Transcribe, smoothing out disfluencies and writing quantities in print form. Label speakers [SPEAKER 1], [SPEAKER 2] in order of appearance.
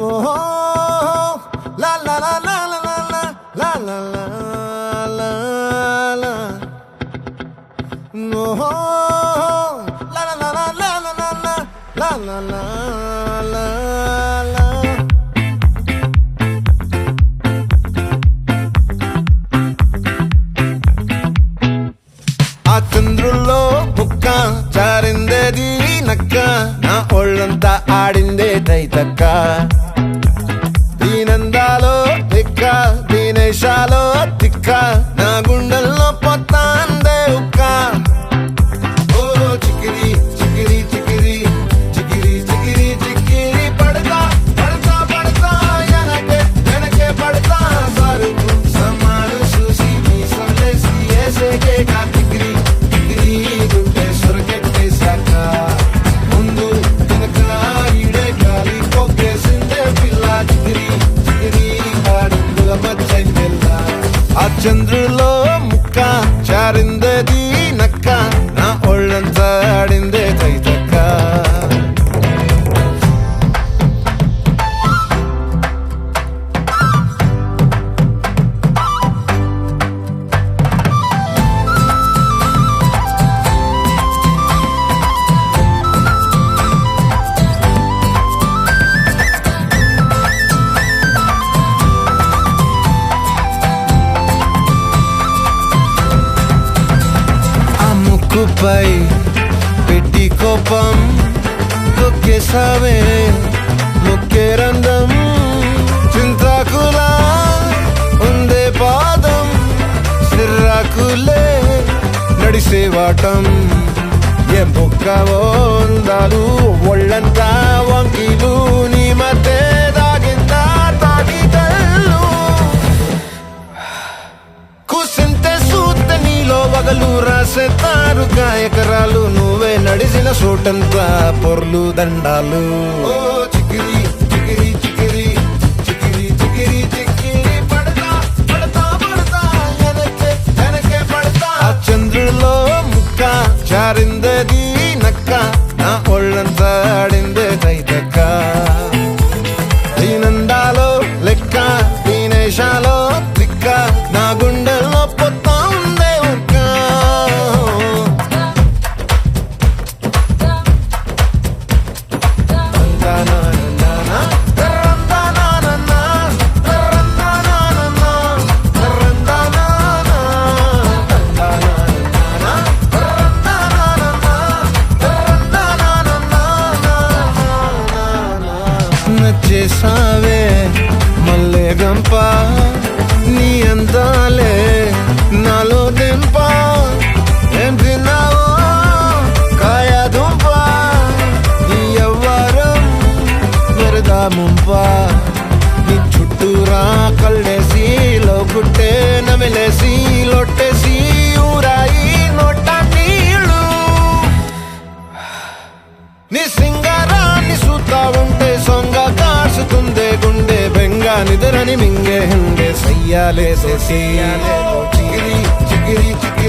[SPEAKER 1] ఓహో లా లా లా లా లా లా లా లా లా ఓహో లా లా లా లా లా లా లా లా లా లా. ఆ చంద్రుల్లో బుక్క జారిందేది నక్క, నా ఒళ్ళంతా ఆడిందే తైతక్క. దీనందాలో తిక్క దీనేశాలో తిక్క, నా గుండెల్లో పొత్తాందే ఉక్క. ఓ చికిరి చికిరి చికిరి చికిరి చికిరి చికిరి పడతా పడతా పడతా వెనకే వెనకే పడతా. సరుకు సమాలు చూసి మీ సందేశి ఏసేకే కాతిగిరి తిగిరి గుండె సొరకెట్టేశాక, ముందు వెనక ఈడే గాలి కొక్కేసిందే పిల్ల. చిగిరి చిగిరి ఆడుగుల మచ్చందెల్ల. ఆ చంద్రులో ముక్క చారిందేది నక్క, నా ఒళ్ళంతా ఆడిందే తైతక్క. ముక్కుపై పెట్టి కోపం తొక్కేసావే ముక్కే రంధ్రం. చింతాకులా ఉందే పాదం, సిర్రాకులే నడిసే వాటం. ఏ బొక్కవో అందాలు ఒళ్ళంతా వంకీలు, నీ మధ్య దాగిందా తాగి కళ్ళు. కూసింతే సూత్తే నీలో వగలు రాసేతారు గాయకరాలు, నువ్వే నడిసిన చోటంతా పొర్లు దండాలు. ఓ చికిరి చికిరి చికిరి చికిరి చికిరి చికిరి పడతా పడతా పడతా వెనకే వెనకే పడతా. ఆ చంద్రులో ముక్క చారిందేది నక్క, నా ఒళ్ళంతా ఆడిందే తైతక్క. దీనందాలో లెక్క దీనేశాలో తిక్క, నా గుండెల్లో పొత్తా ఉందే ఉక్క. నచ్చేసావే మల్లె గంప, నీ అందాలే నాలో దింప. ఏం తిన్నావో కాయ దుంప, నీ ఎవ్వరం వరదా ముంప. నీ చుట్టూరా కళ్ళేసి లోకుట్టే నమిలేసి లొట్టేసి ఊరాయి నోట నీళ్ళు. నీ సింగారాన్ని చూస్తా ఉంటే సొంగ కాసుతుందే గుండె, బెంగ నిద్రని మింగే హండే సయ్యాలే చిగిరి చిగిరి చిగిరి.